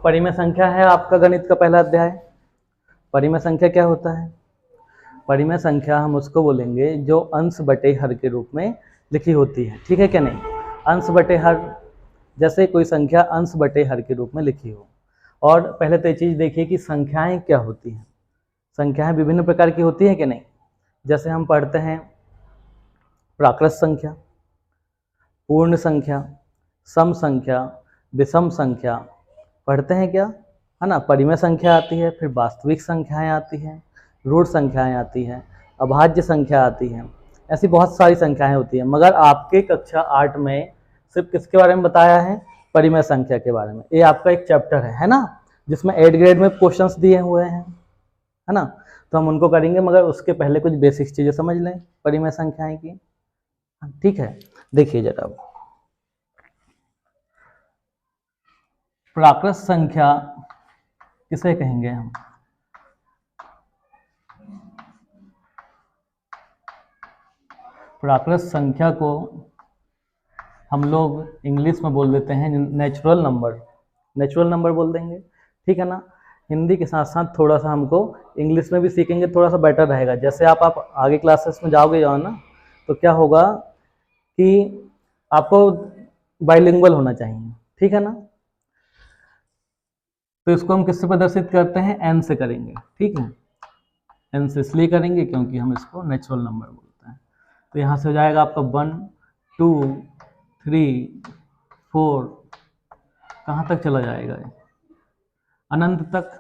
परिमेय संख्या है आपका गणित का पहला अध्याय। परिमेय संख्या क्या होता है? परिमेय संख्या हम उसको बोलेंगे जो अंश बटे हर के रूप में लिखी होती है, ठीक है क्या नहीं? अंश बटे हर, जैसे कोई संख्या अंश बटे हर के रूप में लिखी हो। और पहले तो ये चीज़ देखिए कि संख्याएं क्या होती हैं। संख्याएं विभिन्न प्रकार की होती है कि नहीं? जैसे हम पढ़ते हैं प्राकृत संख्या, पूर्ण संख्या, सम संख्या, विषम संख्या पढ़ते हैं क्या, है ना? परिमेय संख्या आती है, फिर वास्तविक संख्याएं आती हैं, रूट संख्याएं आती हैं, अभाज्य संख्या आती हैं, ऐसी बहुत सारी संख्याएं होती हैं। मगर आपके कक्षा 8 में सिर्फ किसके बारे में बताया है? परिमेय संख्या के बारे में। ये आपका एक चैप्टर है ना, जिसमें 8 ग्रेड में क्वेश्चंस दिए हुए हैं, है ना? तो हम उनको करेंगे, मगर उसके पहले कुछ बेसिक चीज़ें समझ लें परिमेय संख्याएं की, ठीक है? देखिए जरा, प्राकृत संख्या किसे कहेंगे हम? प्राकृत संख्या को हम लोग इंग्लिश में बोल देते हैं नेचुरल नंबर। नेचुरल नंबर बोल देंगे, ठीक है ना? हिंदी के साथ साथ थोड़ा सा हमको इंग्लिश में भी सीखेंगे, थोड़ा सा बेटर रहेगा। जैसे आप आगे क्लासेस में जाओगे जाओ ना, तो क्या होगा कि आपको बाइलिंगुअल होना चाहिए, ठीक है ना? तो इसको हम किससे प्रदर्शित करते हैं? एन से करेंगे, ठीक है? एन से इसलिए करेंगे क्योंकि हम इसको नेचुरल नंबर बोलते हैं। तो यहाँ से हो जाएगा आपका 1 2 3 4, कहाँ तक चला जाएगा ये? अनंत तक।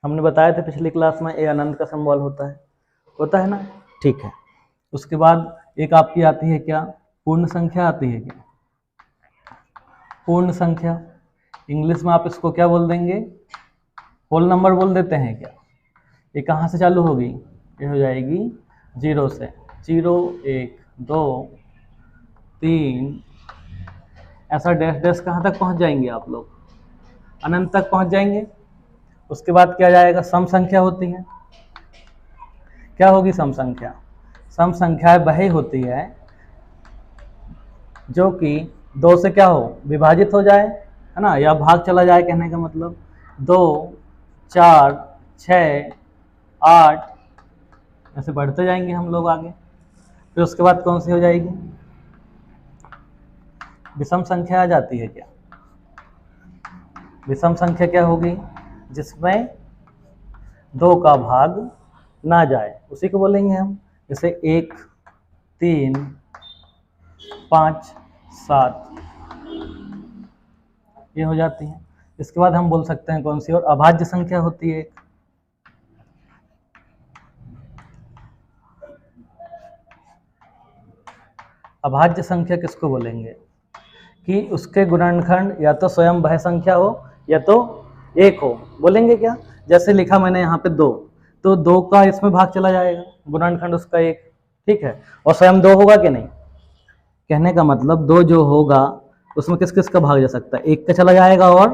हमने बताया था पिछली क्लास में, ये अनंत का सिंबल होता है ना, ठीक है। उसके बाद एक आपकी आती है क्या? पूर्ण संख्या आती है क्या? पूर्ण संख्या इंग्लिश में आप इसको क्या बोल देंगे? होल नंबर बोल देते हैं क्या? ये कहाँ से चालू होगी? ये हो जाएगी 0 से। 0 1 2 3, ऐसा डैश डैश कहाँ तक पहुँच जाएंगे आप लोग? अनंत तक पहुँच जाएंगे। उसके बाद क्या जाएगा? सम संख्या होती है। क्या होगी सम संख्या? सम संख्या वही होती है जो कि 2 से क्या हो? विभाजित हो जाए, है ना, या भाग चला जाए। कहने का मतलब 2 4 6 8, ऐसे बढ़ते जाएंगे हम लोग आगे। फिर उसके बाद कौन सी हो जाएगी? विषम संख्या आ जाती है क्या? विषम संख्या क्या होगी? जिसमें 2 का भाग ना जाए, उसी को बोलेंगे हम। जैसे 1 3 5 7, ये हो जाती है। इसके बाद हम बोल सकते हैं कौन सी और? अभाज्य संख्या होती है। अभाज्य संख्या किसको बोलेंगे? कि उसके गुणनखंड या तो स्वयं वह संख्या हो या तो 1 हो। बोलेंगे क्या? जैसे लिखा मैंने यहाँ पे 2, तो 2 का इसमें भाग चला जाएगा, गुणनखंड उसका 1, ठीक है? और स्वयं 2 होगा कि नहीं? कहने का मतलब 2 जो होगा उसमें किस किस का भाग जा सकता है? 1 का चला जाएगा और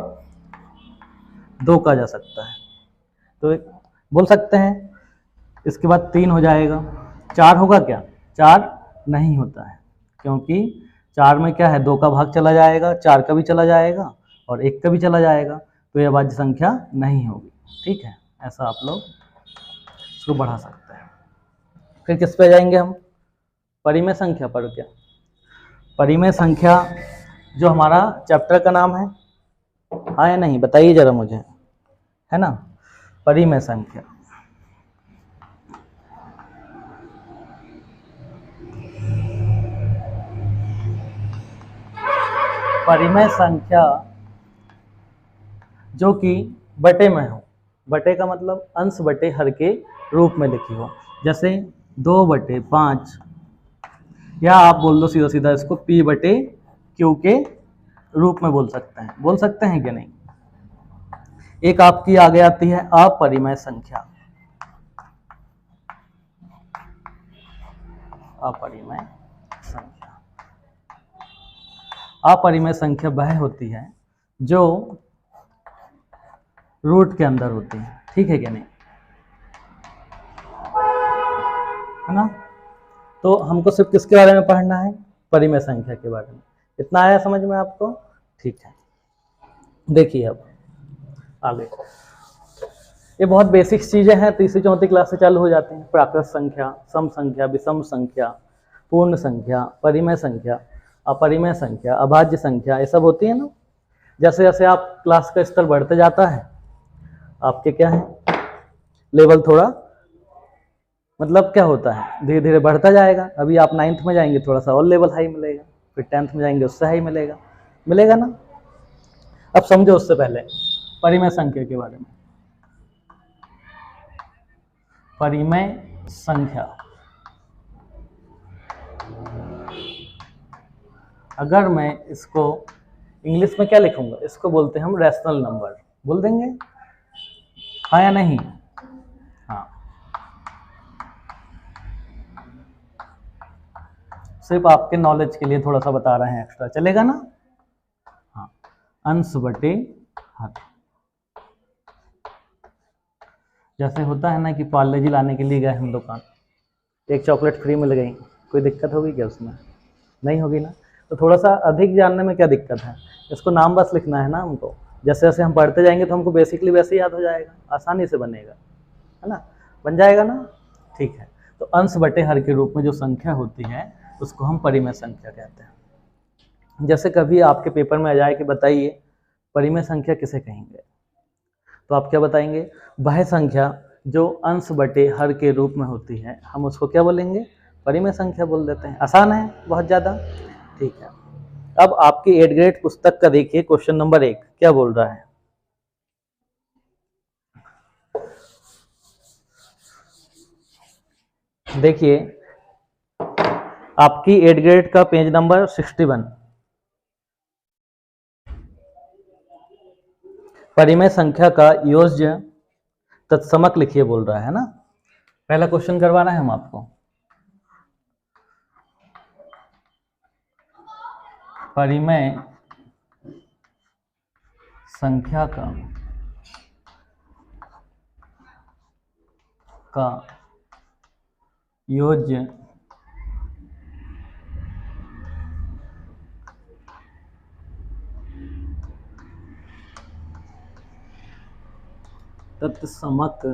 2 का जा सकता है, तो बोल सकते हैं। इसके बाद 3 हो जाएगा। 4 होगा क्या? 4 नहीं होता है, क्योंकि 4 में क्या है? 2 का भाग चला जाएगा, 4 का भी चला जाएगा और 1 का भी चला जाएगा, तो यह अभाज्य संख्या नहीं होगी, ठीक है? ऐसा आप लोग इसको बढ़ा सकते हैं। फिर किस पे जाएंगे हम? परिमेय संख्या पर। क्या परिमेय संख्या जो हमारा चैप्टर का नाम है, हाँ या नहीं? बताइए जरा मुझे, है ना? परिमेय संख्या, परिमेय संख्या जो कि बटे में हो। बटे का मतलब अंश बटे हर के रूप में लिखी हो। जैसे 2/5, या आप बोल दो सीधा सीधा इसको P/Q के रूप में बोल सकते हैं। बोल सकते हैं कि नहीं? एक आपकी आगे आती है अपरिमेय संख्या। अपरिमेय संख्या, अपरिमेय संख्या वह होती है जो रूट के अंदर होती है, ठीक है क्या नहीं? है ना? तो हमको सिर्फ किसके बारे में पढ़ना है? परिमेय संख्या के बारे में। इतना आया समझ में आपको? ठीक है। देखिए अब आगे ये बहुत बेसिक चीजें हैं, तीसरी चौथी क्लास से चालू हो जाती हैं। प्राकृत संख्या, सम संख्या, विषम संख्या, पूर्ण संख्या, परिमेय संख्या, अपरिमेय संख्या, अभाज्य संख्या, ये सब होती है ना। जैसे जैसे आप क्लास का स्तर बढ़ते जाता है, आपके क्या है लेवल थोड़ा मतलब क्या होता है धीरे धीरे बढ़ता जाएगा। अभी आप 9th में जाएंगे थोड़ा सा और लेवल हाई मिलेगा, फिर 10th में जाएंगे उससे हाई मिलेगा, मिलेगा ना। अब समझो उससे पहले परिमेय संख्या के बारे में। परिमेय संख्या, अगर मैं इसको इंग्लिश में क्या लिखूंगा, इसको बोलते हैं हम रैशनल नंबर। बोल देंगे हाँ या नहीं? हाँ, सिर्फ आपके नॉलेज के लिए थोड़ा सा बता रहे हैं एक्स्ट्रा, चलेगा ना। हाँ, अंश बटे हर। जैसे होता है ना कि पार्ले जी लाने के लिए गए हम दुकान, एक चॉकलेट फ्री मिल गई, कोई दिक्कत होगी क्या उसमें? नहीं होगी ना। तो थोड़ा सा अधिक जानने में क्या दिक्कत है, इसको नाम बस लिखना है ना हमको। जैसे जैसे हम पढ़ते जाएंगे तो हमको बेसिकली वैसे ही याद हो जाएगा, आसानी से बनेगा, है ना, बन जाएगा ना। ठीक है, तो अंश बटे हर के रूप में जो संख्या होती है उसको हम परिमेय संख्या कहते हैं। जैसे कभी आपके पेपर में आ जाए कि बताइए परिमेय संख्या किसे कहेंगे, तो आप क्या बताएंगे? वह संख्या जो अंश बटे हर के रूप में होती है, हम उसको क्या बोलेंगे? परिमेय संख्या बोल देते हैं। आसान है बहुत ज़्यादा। ठीक है, अब आपकी 8th ग्रेड पुस्तक का देखिए क्वेश्चन नंबर 1 क्या बोल रहा है। देखिए आपकी 8th ग्रेड का पेज नंबर 61, परिमेय संख्या का योज्य तत्समक लिखिए बोल रहा है ना। पहला क्वेश्चन करवाना है हम आपको। परिमेय संख्या का योज्य तत्समक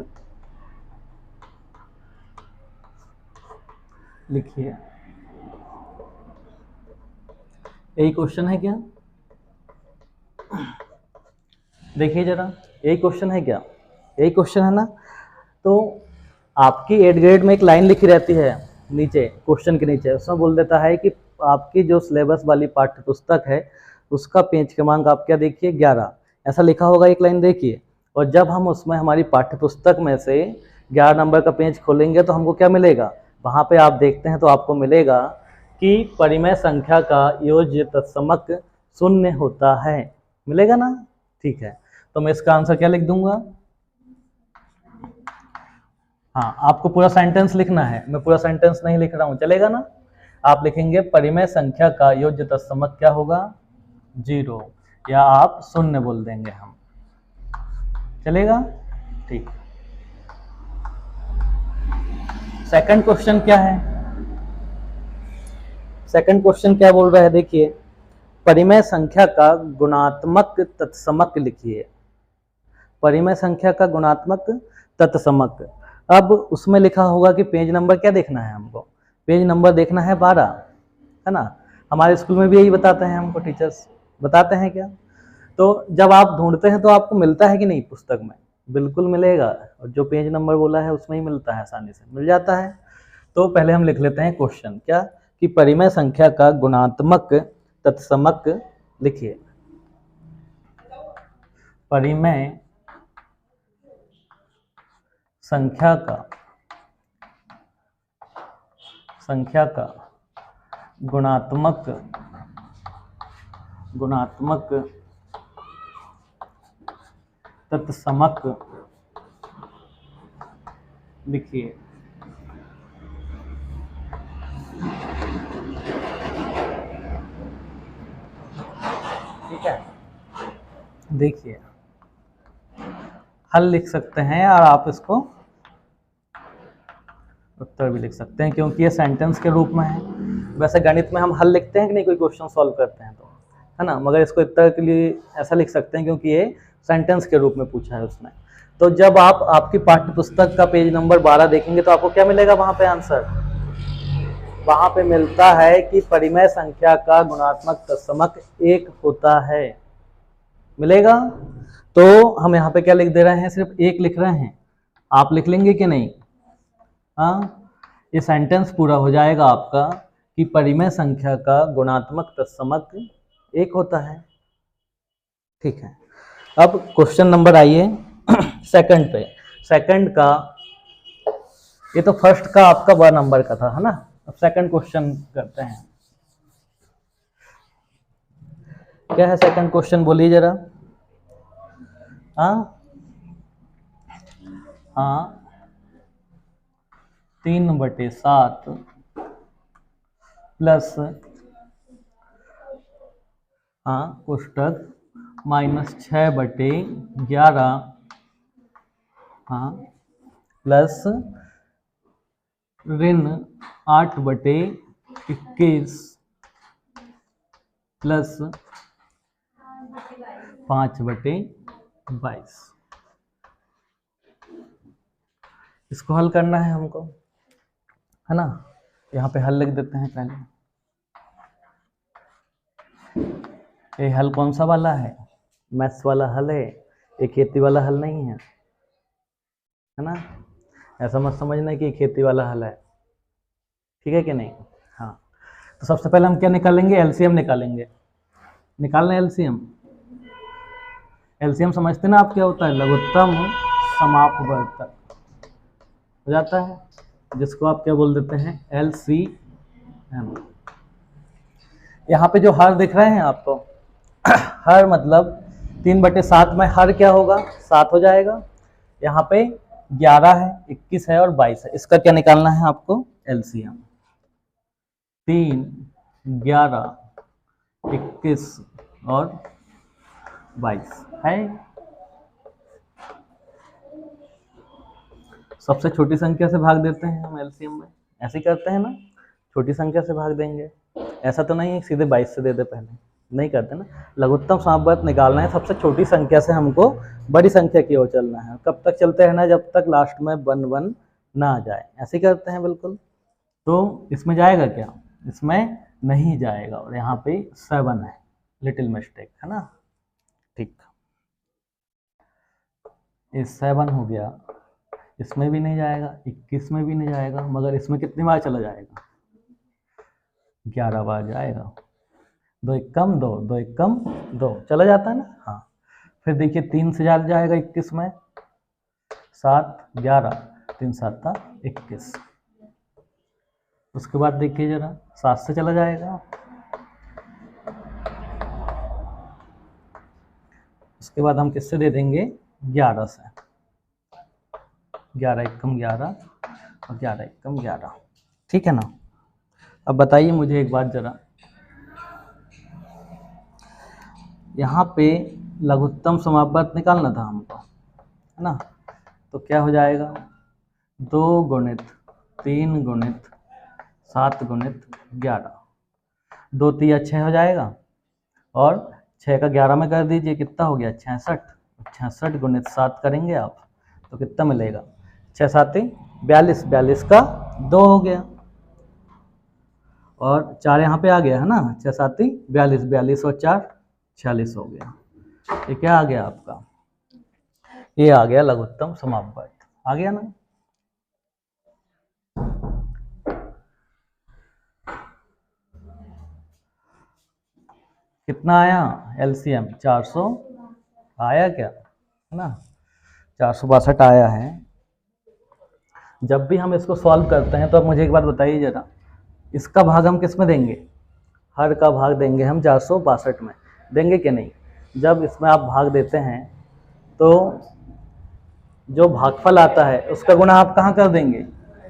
लिखिए। यही क्वेश्चन है क्या? देखिए जरा, यही क्वेश्चन है क्या? यही क्वेश्चन है ना। तो आपकी 8th ग्रेड में एक लाइन लिखी रहती है नीचे, क्वेश्चन के नीचे, उसमें बोल देता है कि आपकी जो सिलेबस वाली पाठ्य पुस्तक है उसका पेज क्रमांक आप क्या देखिए 11, ऐसा लिखा होगा एक लाइन देखिए। और जब हम उसमें हमारी पाठ्य पुस्तक में से 11 नंबर का पेज खोलेंगे तो हमको क्या मिलेगा, वहाँ पे आप देखते हैं तो आपको मिलेगा कि परिमेय संख्या का योज्य तत्समक 0 होता है, मिलेगा ना। ठीक है, तो मैं इसका आंसर क्या लिख दूंगा? हाँ, आपको पूरा सेंटेंस लिखना है, मैं पूरा सेंटेंस नहीं लिख रहा हूँ, चलेगा ना। आप लिखेंगे परिमेय संख्या का योज्य तत्समक क्या होगा? 0, या आप 0 बोल देंगे हम, चलेगा। ठीक, सेकंड क्वेश्चन क्या है? सेकंड क्वेश्चन क्या बोल रहा है, देखिए परिमेय संख्या का गुणात्मक तत्समक लिखिए। परिमेय संख्या का गुणात्मक तत्समक, अब उसमें लिखा होगा कि पेज नंबर क्या देखना है हमको? पेज नंबर देखना है 12, है ना। हमारे स्कूल में भी यही बताते हैं हमको, टीचर्स बताते हैं क्या। तो जब आप ढूंढते हैं तो आपको मिलता है कि नहीं पुस्तक में? बिल्कुल मिलेगा, और जो पेज नंबर बोला है उसमें ही मिलता है, आसानी से मिल जाता है। तो पहले हम लिख लेते हैं क्वेश्चन क्या, कि परिमेय संख्या का गुणात्मक तत्समक लिखिए। परिमेय संख्या का गुणात्मक तत्समक लिखिए। ठीक है, देखिए हल लिख सकते हैं और आप इसको उत्तर भी लिख सकते हैं, क्योंकि ये सेंटेंस के रूप में है। वैसे गणित में हम हल लिखते हैं कि नहीं, कोई क्वेश्चन सॉल्व करते हैं तो, है ना, मगर इसको उत्तर के लिए ऐसा लिख सकते हैं क्योंकि ये सेंटेंस के रूप में पूछा है उसने। तो जब आप आपकी पाठ्य पुस्तक का पेज नंबर 12 देखेंगे तो आपको क्या मिलेगा वहां पे आंसर? वहां पे मिलता है कि परिमेय संख्या का गुणात्मक तत्समक 1 होता है, मिलेगा। तो हम यहाँ पे क्या लिख दे रहे हैं? सिर्फ 1 लिख रहे हैं। आप लिख लेंगे कि नहीं? हाँ, ये सेंटेंस पूरा हो जाएगा आपका कि परिमेय संख्या का गुणात्मक तत्समक 1 होता है। ठीक है, अब क्वेश्चन नंबर आइए सेकंड पे। सेकंड का, ये तो फर्स्ट का आपका 1 नंबर का था, है ना। अब सेकंड क्वेश्चन करते हैं। क्या है सेकंड क्वेश्चन, बोलिए जरा। हाँ हाँ, 3/7 प्लस पुस्तक -6/11 प्लस ऋण 8/21 प्लस 5/22। इसको हल करना है हमको, है ना। यहाँ पे हल लिख देते हैं पहले। ये हल कौन सा वाला है? मैथ्स वाला हल है, ये खेती वाला हल नहीं है ना। ऐसा मत समझना कि खेती वाला हल है, ठीक है कि नहीं। हाँ, तो सबसे पहले हम क्या निकालेंगे? एलसीएम निकालेंगे। निकालना है एलसीएम। एलसीएम समझते ना आप क्या होता है? लघुत्तम समापवर्तक हो जाता है, जिसको आप क्या बोल देते हैं? एलसीएम। यहाँ पे जो हर दिख रहे हैं आपको, हर मतलब 3/7 में हर क्या होगा? 7 हो जाएगा। यहाँ पे 11 है, 21 है और 22 है। इसका क्या निकालना है आपको? एलसीएम। 3, 11, 21 और 22 है। सबसे छोटी संख्या से भाग देते हैं हम एलसीएम में, ऐसे करते हैं ना, छोटी संख्या से भाग देंगे। ऐसा तो नहीं है सीधे 22 से दे दे, पहले नहीं करते ना। लघुत्तम समापवर्त निकालना है, सबसे छोटी संख्या से हमको बड़ी संख्या की ओर चलना है। कब तक चलते हैं ना? जब तक लास्ट में 1 ना आ जाए, ऐसे करते हैं बिल्कुल। तो इसमें जाएगा क्या? इसमें नहीं जाएगा, और यहाँ पे 7 है, लिटिल मिस्टेक, है ना। ठीक, ये 7 हो गया। इसमें भी नहीं जाएगा, 21 में भी नहीं जाएगा, मगर इसमें कितनी बार चला जाएगा? 11 बार जाएगा। 2 एक कम 2, 2 एक कम 2, चला जाता है ना। हाँ, फिर देखिए 3 से ज़्यादा जाएगा 21 में, 7, 11, 3 7 21। उसके बाद देखिए जरा, 7 से चला जाएगा। उसके बाद हम किससे दे देंगे? 11 से। 11 एक कम 11 और 11 एक कम 11, ठीक है ना। अब बताइए मुझे एक बात जरा, यहाँ पे लघुत्तम समापवर्त निकालना था हमको, है ना। तो क्या हो जाएगा? 2 गुणित 3 गुणित 7 गुणित 11, 2 3 6 हो जाएगा, और 6 का 11 में कर दीजिए, कितना हो गया? 66। 66 गुणित 7 करेंगे आप तो कितना मिलेगा? 6 7 42, 42 का 2 हो गया, और 4 यहाँ पे आ गया, है ना। 6 7 42, 42 और 4 46 हो गया। ये क्या आ गया आपका? ये आ गया लघुत्तम समापवर्त, आ गया ना। कितना आया एलसीएम? 400 आया क्या, है ना। 462 आया है। जब भी हम इसको सॉल्व करते हैं तो अब मुझे एक बात बताइए जरा, इसका भाग हम किस में देंगे? हर का भाग देंगे हम 462 में, देंगे कि नहीं? जब इसमें आप भाग देते हैं तो जो भागफल आता है उसका गुणा आप कहाँ कर देंगे?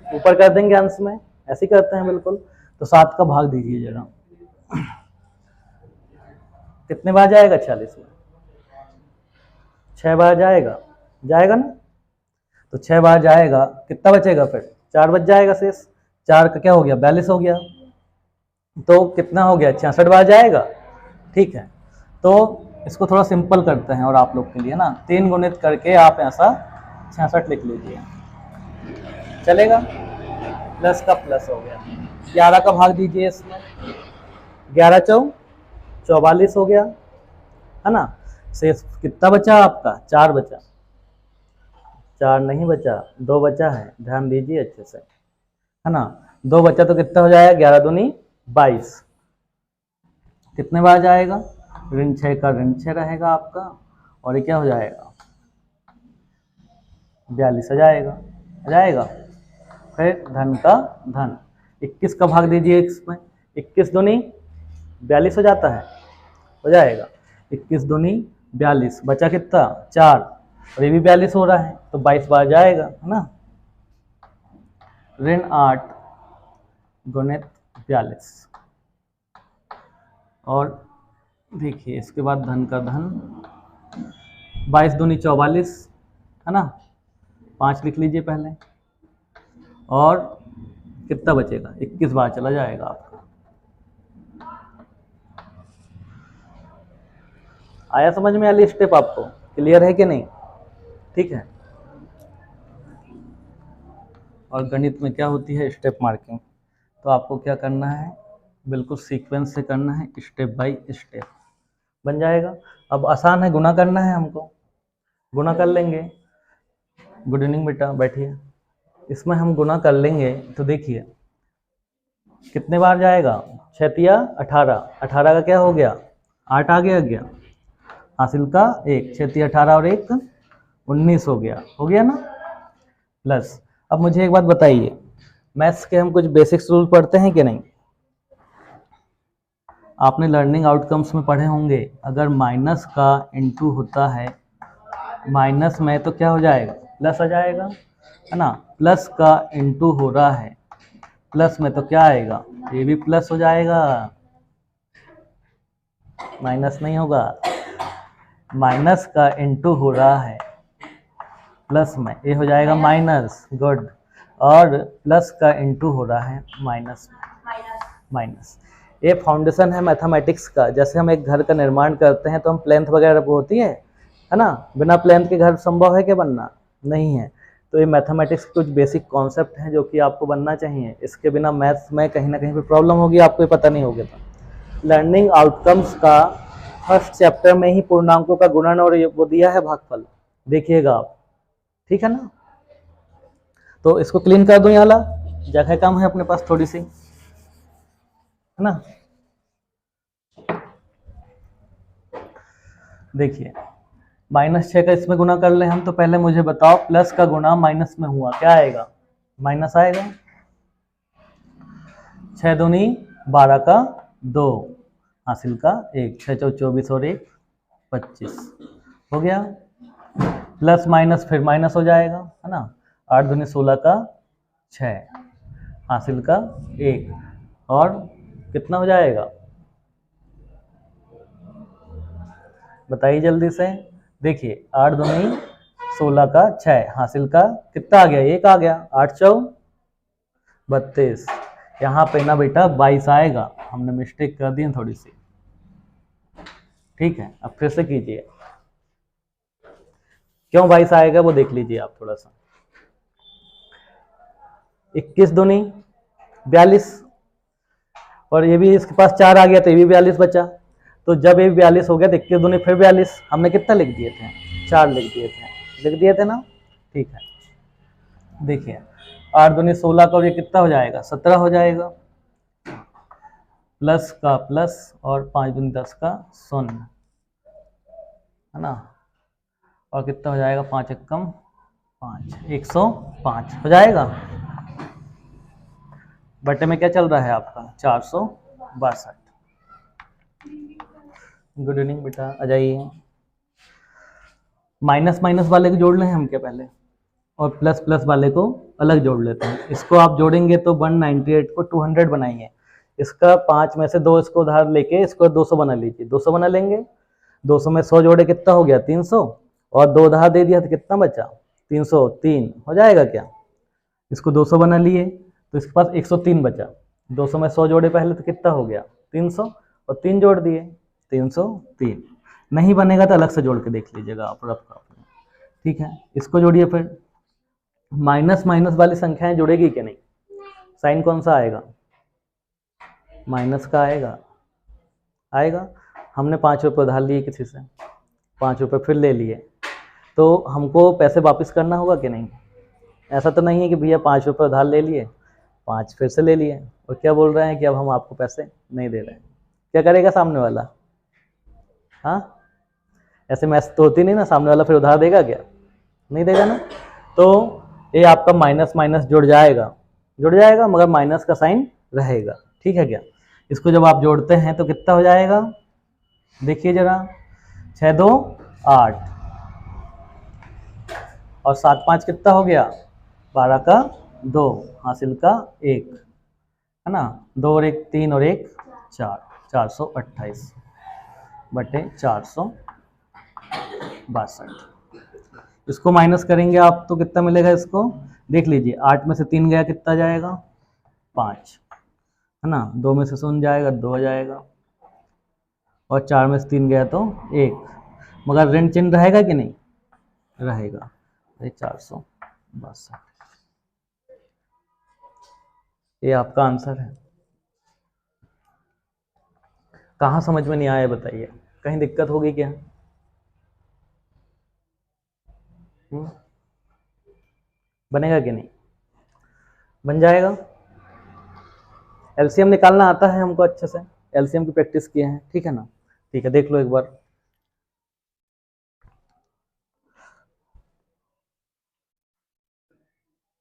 ऊपर कर देंगे अंश में, ऐसे करते हैं बिल्कुल। तो 7 का भाग दीजिए जरा, कितने बार जाएगा? 46 में। 6 बार जाएगा, जाएगा ना। तो 6 बार जाएगा, कितना बचेगा? फिर 4 बच जाएगा शेष। 4 का क्या हो गया? 42 हो गया। तो कितना हो गया? 66 बार जाएगा, ठीक है। तो इसको थोड़ा सिंपल करते हैं और आप लोग के लिए ना 3 गुणित करके आप ऐसा 66 लिख लीजिए, चलेगा। प्लस का प्लस हो गया, 11 का भाग दीजिए इसमें, 11 चौ 44 हो गया, है ना। शेष कितना बचा आपका, 4 बचा, 4 नहीं बचा, 2 बचा है, ध्यान दीजिए अच्छे से, है ना। 2 बचा तो कितना हो जाएगा, 11 दूनी 22, कितने बार जाएगा, ऋण 6 का ऋण 6 रहेगा आपका, और ये क्या हो जाएगा, 42 आ जाएगा। फिर धन का धन, 21 का भाग दीजिए इसमें, 21 दूनी 42 हो जाता है, हो जाएगा। 21 दूनी 42, बचा कितना, 4, और ये भी 42 हो रहा है, तो 22 बार जाएगा, है ना। ऋण 8 गुणित 42, और देखिए इसके बाद धन का धन, 22 दूनी 44, है ना, 5 लिख लीजिए पहले, और कितना बचेगा, 21 बार चला जाएगा आपका। आया समझ में वाली स्टेप आपको, क्लियर है कि नहीं, ठीक है। और गणित में क्या होती है, स्टेप मार्किंग, तो आपको क्या करना है, बिल्कुल सीक्वेंस से करना है, स्टेप बाय स्टेप बन जाएगा। अब आसान है, गुना करना है हमको, गुना कर लेंगे। गुड इवनिंग बेटा, बैठिए। इसमें हम गुना कर लेंगे तो देखिए कितने बार जाएगा, 6 तिया 18, 18 का क्या हो गया, 8 आ गया, हासिल का 1, 6 तिया 18 और 1 19 हो गया ना। प्लस अब मुझे एक बात बताइए, मैथ्स के हम कुछ बेसिक्स रूल पढ़ते हैं कि नहीं, आपने लर्निंग आउटकम्स में पढ़े होंगे, अगर माइनस का इनटू होता है माइनस में तो क्या हो जाएगा, प्लस आ जाएगा, है ना। प्लस का इनटू हो रहा है प्लस में तो क्या आएगा, ये भी प्लस हो जाएगा, माइनस नहीं होगा। माइनस का इनटू हो रहा है प्लस में, ये हो जाएगा माइनस, गुड। और प्लस का इनटू हो रहा है माइनस में, माइनस। ये फाउंडेशन है मैथमेटिक्स का। जैसे हम एक घर का निर्माण करते हैं तो हम प्लेंथ वगैरह होती है ना, बिना प्लेंथ के घर संभव है क्या बनना, नहीं है। तो ये मैथमेटिक्स के कुछ बेसिक कॉन्सेप्ट हैं जो कि आपको बनना चाहिए, इसके बिना मैथ्स में कहीं ना कहीं पे प्रॉब्लम होगी, आपको ये पता नहीं होगा। तो लर्निंग आउटकम्स का फर्स्ट चैप्टर में ही पूर्णांकों का गुणन और वो दिया है भागफल, देखिएगा आप, ठीक है ना। तो इसको क्लीन कर दूं, यहाँ ला जगह कम है अपने पास थोड़ी सी, है ना। देखिए -6 का इसमें गुना कर ले हम, तो पहले मुझे बताओ प्लस का गुना माइनस में हुआ क्या आएगा, माइनस आएगा। 6 दूनी 12 का 2, हासिल का 1, 6 चौ 24 और 1 25 हो गया। प्लस माइनस फिर माइनस हो जाएगा, है ना। 8 दूनी 16 का 6, हासिल का 1, और कितना हो जाएगा, बताइए जल्दी से। देखिए 8 दूनी 16 का 6, हासिल का कितना आ गया, 1 आ गया, 8 चौ 32, यहाँ पे ना बेटा 22 आएगा, हमने मिस्टेक कर दी थोड़ी सी, ठीक है। अब फिर से कीजिए, क्यों 22 आएगा वो देख लीजिए आप थोड़ा सा। 21 दूनी 42, और ये भी इसके पास 4 आ गया तो ये भी 42 बचा, तो जब ये 42 हो गया तो 21 दूनी फिर 42, हमने कितना लिख दिए थे, 4 लिख दिए थे ना, ठीक है। देखिए 8 दूनी 16 का, और ये कितना हो जाएगा, 17 हो जाएगा, प्लस का प्लस, और 5 दूनी 10 का 0, है ना। और कितना हो जाएगा, 5 एकम 5, 105 हो जाएगा। बटे में क्या चल रहा है आपका, 462। गुड इवनिंग बेटा, आ जाइए। माइनस माइनस वाले को जोड़ लें हम क्या पहले, और प्लस प्लस वाले को अलग जोड़ लेते हैं। इसको आप जोड़ेंगे तो 198 को 200 बनाएंगे, इसका 5 में से 2 इसको उधार लेके इसको 200 बना लीजिए, 200 बना लेंगे। 200 में 100 जोड़े कितना हो गया, 300, और 2 उधार दे दिया तो कितना बचा, 303 हो जाएगा क्या। इसको 200 बना लिए तो इसके पास 103 बचा, 200 में 100 जोड़े पहले तो कितना हो गया, 300, और 3 जोड़ दिए 303। नहीं बनेगा तो अलग से जोड़ के देख लीजिएगा आप रफ का। ठीक है, इसको जोड़िए फिर। माइनस माइनस वाली संख्याएं जुड़ेगी कि नहीं? साइन कौन सा आएगा? माइनस का आएगा। आएगा। हमने 5 रुपये उधार लिए किसी से, 5 रुपये फिर ले लिए, तो हमको पैसे वापस करना होगा कि नहीं? ऐसा तो नहीं है कि भैया 5 रुपये उधार ले लिए, 5 फिर से ले लिए, और क्या बोल रहे हैं कि अब हम आपको पैसे नहीं दे रहे हैं। क्या करेगा सामने वाला? हाँ, ऐसे मैच तो होती नहीं ना, सामने वाला फिर उधार देगा क्या? नहीं देगा ना। तो ये आपका माइनस माइनस जुड़ जाएगा, मगर माइनस का साइन रहेगा। ठीक है क्या? इसको जब आप जोड़ते हैं तो कितना हो जाएगा? देखिए जरा, 6 2 8 और 7 5 कितना हो गया? 12 का 2, हासिल का 1, है ना। 2 और 1 3 और 1 4, 428 बटे 462। इसको माइनस करेंगे आप तो कितना मिलेगा? इसको देख लीजिए, 8 में से 3 गया, कितना जाएगा? 5, है ना। 2 में से 0 जाएगा, 2 हो जाएगा, और 4 में से 3 गया तो 1, मगर ऋण चिन्ह रहेगा कि नहीं? रहेगा। 462, ये आपका आंसर है। कहाँ समझ में नहीं आया बताइए, कहीं दिक्कत होगी क्या? बनेगा कि नहीं? बन जाएगा। एलसीएम निकालना आता है हमको अच्छे से, एलसीएम की प्रैक्टिस किए हैं, ठीक है ना। ठीक है, देख लो एक बार।